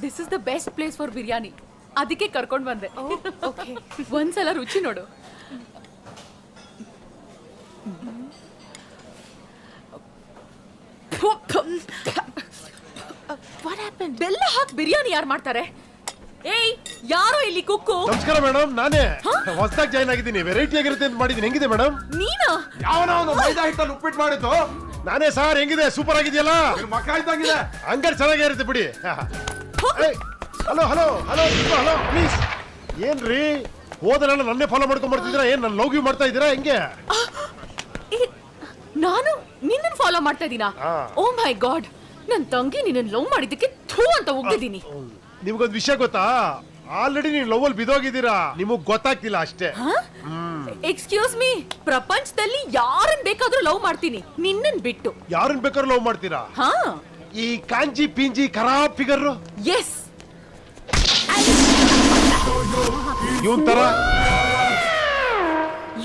This is the best place for biryani. ಅದಕ್ಕೆ ಕರ್ಕೊಂಡು ಬಂದೆ. ಒಂದ್ಸಲ ರುಚಿ ನೋಡು. ಬೆಲ್ಲ ಹಾಕಿ ಬಿರಿಯಾನಿ ಯಾರು ಮಾಡ್ತಾರೆ? ಏಯ್, ಯಾರೋ ಇಲ್ಲಿ ಕುಕ್ಕು. ನಮಸ್ಕಾರ ಮೇಡಮ್, ನಾನೇ ಹೊಸದಾಗಿ ಜಾಯ್ನ್ ಆಗಿದ್ದೀನಿ. ವೆರೈಟಿ ಆಗಿರುತ್ತೆ ಅಂತ ಮಾಡಿದ್ದೀನಿ. ಹೆಂಗಿದೆ ಮೇಡಮ್? ನೀನಾ? ಯಾವನೋ ಮೈದಾ ಹಿಟ್ಟಲ್ಲಿ ಉಪ್ಪಿಟ್ಟು ಮಾಡಿದ್ದು. ನಾನೇ ಸರ್. ಹೆಂಗಿದೆ? ಸೂಪರ್ ಆಗಿದೆಯಲ್ಲ? ಮಕ್ಕ ಇದ್ದಂಗಿದೆ. ಹಂಗಾರೆ ಚೆನ್ನಾಗಿರುತ್ತೆ ಬಿಡಿ. Hello hello hello hello please. ಏನ್ರಿ ಹೋದಲ್ಲ ನನ್ನೇ ಫಾಲೋ ಮಾಡ್ಕೊಂಡ್ ಬರ್ತಿದ್ದೀರಾ? ಏನ್ ನನ್ನ ಲವ್ ಯು ಮಾಡ್ತಾ ಇದ್ದೀರಾ? ಹೆಂಗೆ? ನಾನು ನಿನ್ನನ್ನು ಫಾಲೋ ಮಾಡ್ತಾ ಇದ್ದೀನಾ? ಓ ಮೈ ಗಾಡ್, ನನ್ನ ತಂಗಿ ನಿನ್ನನ್ನು ಲವ್ ಮಾಡಿದ್ದಕ್ಕೆ ಥೂ ಅಂತ ಉಗ್ಗಿದ್ದೀನಿ. ನಿಮ್ಗೊಂದು ವಿಷಯ ಗೊತ್ತಾ? ಆಲ್ರೆಡಿ ನೀವು ಲವ್ ಅಲ್ಲಿ ಬಿದೋಗಿದ್ದೀರಾ. ನಿಮಗ್ ಗೊತ್ತಾಗ್ತಿಲ್ಲ ಅಷ್ಟೇ. ಎಕ್ಸ್ಕ್ಯೂಸ್ ಮೀ, ಪ್ರಪಂಚದಲ್ಲಿ ಯಾರನ್ನ ಬೇಕಾದ್ರೂ ಲವ್ ಮಾಡ್ತೀನಿ, ನಿನ್ನನ್ ಬಿಟ್ಟು. ಯಾರನ್ನ ಬೇಕಾದ್ರೂ ಲವ್ ಮಾಡ್ತೀರಾ? ಹಾ, ಈ ಕಾಂಜಿ ಪಿಂಜಿ ಖರಾಬ್ ಫಿಗರ್ ಎಸ್. ಇವನ್ ತರ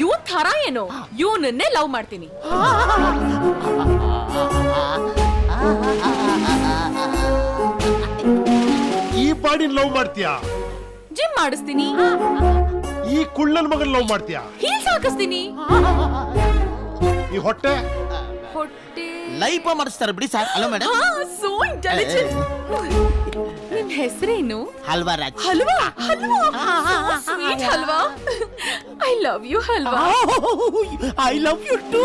ಇವನ್ ಥರ ಏನು, ಇವನನ್ನೇ ಲವ್ ಮಾಡ್ತೀನಿ. ಈ ಬಾಡಿನ ಲವ್ ಮಾಡ್ತೀಯಾ? ಜಿಮ್ ಮಾಡಿಸ್ತೀನಿ. ಈ ಕುಳ್ಳನ್ ಮಗನ್ ಲವ್ ಮಾಡ್ತೀಯಾ? ಹೀಲ್ಸ್ ಹಾಕಿಸ್ತೀನಿ. ಈ ಹೊಟ್ಟೆ ಲೈಫ್ ಮಾಡಿಸ್ತಾರೆ ಬಿಡಿ sir. Hello madam. So intelligent. ನಿಮ್ ಹೆಸರೇನು? Halwa Raj. Halwa? Halwa? Sweet halwa. I love you Halwa. I love you too.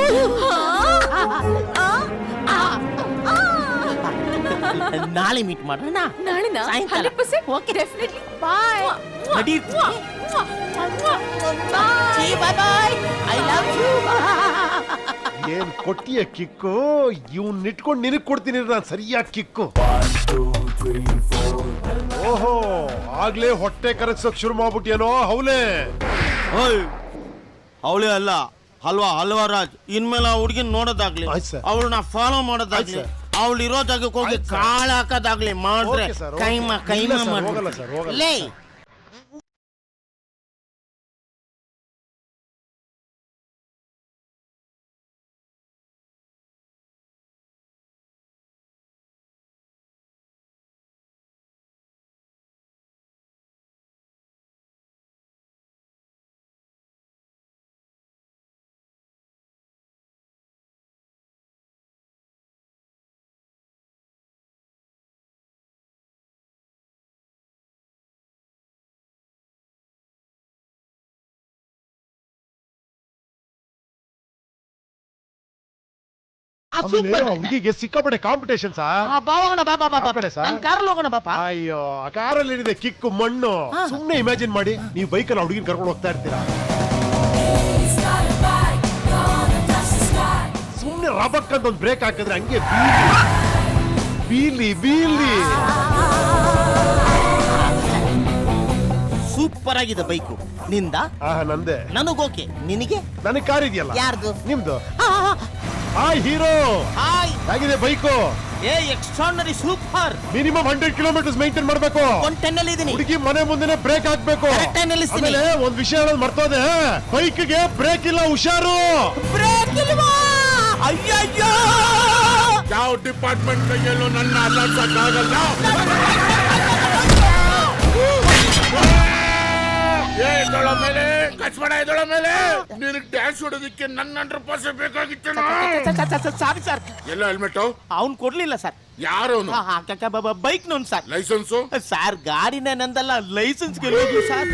ನಾಳೆ ಮೀಟ್ ಮಾಡೋಣ. ನಾಳೆನಾ? 100% ಓಕೆ, ಡೆಫಿನೆಟ್ಲಿ. ಬಾಯ್. ನಡಿ. Bye bye. I love you. ಏನ್ ಕೊಟ್ಟಿಯ ಕಿಕ್ಕು? ಇವ್ನ್ ಇಟ್ಕೊಂಡು ನಿನಗ್ ಕೊಡ್ತೀನಿ ನಾನು ಸರಿಯಾಗಿ ಕಿಕ್ಕು. ಓಹೋ, ಆಗ್ಲೇ ಹೊಟ್ಟೆ ಕರಗ್ಸೋಕ್ ಶುರು ಮಾಡ್ಬಿಟ್ಟಿಯೇನೋ ಹೌಲೆ? ಅವಳೇ ಅಲ್ಲ, ಹಲ್ವಾ ಹಲ್ವಾ ರಾಜ್. ಇನ್ಮೇಲೆ ಆ ಹುಡುಗಿನ ನೋಡೋದಾಗ್ಲಿ, ಅವಳನ್ನ ಫಾಲೋ ಮಾಡೋದಾಗ್ಲಿ, ಅವಳು ಇರೋ ಜಾಗಕ್ಕೆ ಹೋಗಿ ಕಾಳ ಹಾಕೋದಾಗ್ಲಿ ಮಾಡಿದ್ರೆ ಕೈಮಾ ಲೇ. ಹುಡುಗಿಗೆ ಸಿಕ್ಕಾಪಟ್ಟೆ ಕಾಂಪಿಟೇಷನ್ ಸರ್. ಅಯ್ಯೋ, ಆ ಕಾರಲ್ಲಿ ಏನಿದೆ ಕಿಕ್ಕು ಮಣ್ಣು. ಸುಮ್ನೆ ಇಮ್ಯಾಜಿನ್ ಮಾಡಿ, ನೀವು ಬೈಕಲ್ಲಿ ಹುಡುಗಿನ ಕರ್ಕೊಂಡು ಹೋಗ್ತಾ ಇರ್ತೀರಾ. ಸುಮ್ನೆ ರಬಕ್ ಅಂತ ಒಂದು ಬ್ರೇಕ್ ಹಾಕಿದ್ರೆ ಹಂಗೆ ಬೀಲಿ ಬೀಲಿ. ಸೂಪರ್ ಆಗಿದೆ ಬೈಕು. ನಿಂದ? ನಂದೆ. ನನಗೋಕೆ. ನಿನಗೆ? ನನಗೆ ಕಾರ್ ಇದೆಯಲ್ಲ. ಯಾರ್ದು? ನಿಮ್ದು. Hi hero. ಹಾಯ್. ಹೇಗಿದೆ bike? Extraordinary, super. Minimum 100 kilometres maintain ಮಾಡಬೇಕು. 110 ಅಲ್ಲಿ ಇದೀನಿ. ಹುಡುಗಿ ಮನೆ ಮುಂದೆ ಬ್ರೇಕ್ ಹಾಕ್ಬೇಕು. ಆಮೇಲೆ ಒಂದ್ ವಿಷಯ ಹೇಳೋದು ಮರ್ತೋದೆ, ಬೈಕ್ಗೆ ಬ್ರೇಕ್ ಇಲ್ಲ, ಹುಷಾರು. ಬ್ರೇಕ್ ಇಲ್ವಾ? ಅಯ್ಯಯ್ಯೋ, ಯಾವ ಡಿಪಾರ್ಟ್ಮೆಂಟ್ ಕೈಯಲ್ಲೂ ನನ್ನ ಅಲ್ಲಾಡ್ಸಕ್ಕಾಗಲ್ಲ. ಇದಳ ಮೇಲೆ ಕಚ್ಬೇಡ, ಇದಳ ಮೇಲೆ. ನೀನು ಡ್ಯಾನ್ಸ್ ಹೊಡೋದಕ್ಕೆ ನನ್ನ 100% ಬೇಕಾಗಿತ್ತು. Sorry sir. ಎಲ್ಲ ಹೆಲ್ಮೆಟ್ ಅವ್ನು ಕೊಡ್ಲಿಲ್ಲ ಸರ್. ಯಾರವನು? ಬೈಕ್ ನೋನ್ ಸರ್. ಲೈಸೆನ್ಸು? ಸರ್ ಗಾಡಿನೇ ನಂದಲ್ಲ, ಲೈಸೆನ್ಸ್ ಗೆಲ್ಲೋದು ಸರ್.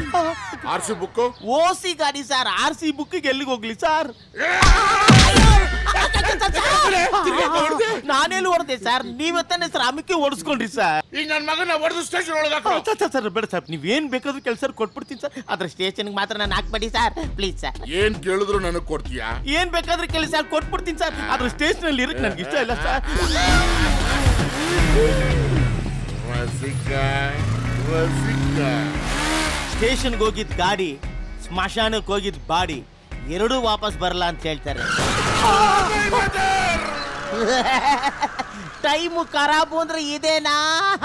RC book? ಓಸಿ ಗಾಡಿ ಸರ್. RC ಬುಕ್ ಎಲ್ಲಿಗೆ ಹೋಗ್ಲಿ ಸರ್? ನಾನೆಲ್ಲಿ ಹೊಡೆದೆ ಸರ್? ನೀವೇ ತಾನೇ ಸರ್ ಅಮಿಕೆ ಓಡಿಸ್ಕೊಂಡ್ರಿ ಸರ್. ಈಗ ನನ್ನ ಮಗನ ಹೊಡೆದು ಸ್ಟೇಷನ್ ಒಳಗೆ ಸರ್ ಬೇಡ ಸರ್, ನೀವೇನ್ ಬೇಕಾದ್ರೂ ಕೆಲಸ ಕೊಟ್ಬಿಡ್ತೀನಿ ಸರ್. ಅದ್ರ ಸ್ಟೇಷನ್ಗೆ ಮಾತ್ರ ನಾನು ಹಾಕ್ಬೇಡಿ ಸರ್, ಪ್ಲೀಸ್ ಸರ್. ಏನ್ ಕೇಳಿದ್ರು ನನಗೆ ಕೊಡ್ತೀಯಾ? ಏನ್ ಬೇಕಾದ್ರೂ ಕೆಲಸ ಕೊಟ್ಬಿಡ್ತೀನಿ ಸರ್. ಅದ್ರ ಸ್ಟೇಷನ್ ಅಲ್ಲಿ ಇರಕ್ ನನ್ಗೆ ಇಷ್ಟ ಇಲ್ಲ ಸರ್. ಸ್ಟೇಷನ್ಗೆ ಹೋಗಿದ್ ಗಾಡಿ, ಸ್ಮಶಾನಕ್ಕೆ ಹೋಗಿದ್ ಬಾಡಿ ಎರಡೂ ವಾಪಸ್ ಬರಲ್ಲ ಅಂತ ಹೇಳ್ತಾರೆ. ಟೈಮು ಖರಾಬು ಅಂದ್ರೆ ಇದೇನಾ?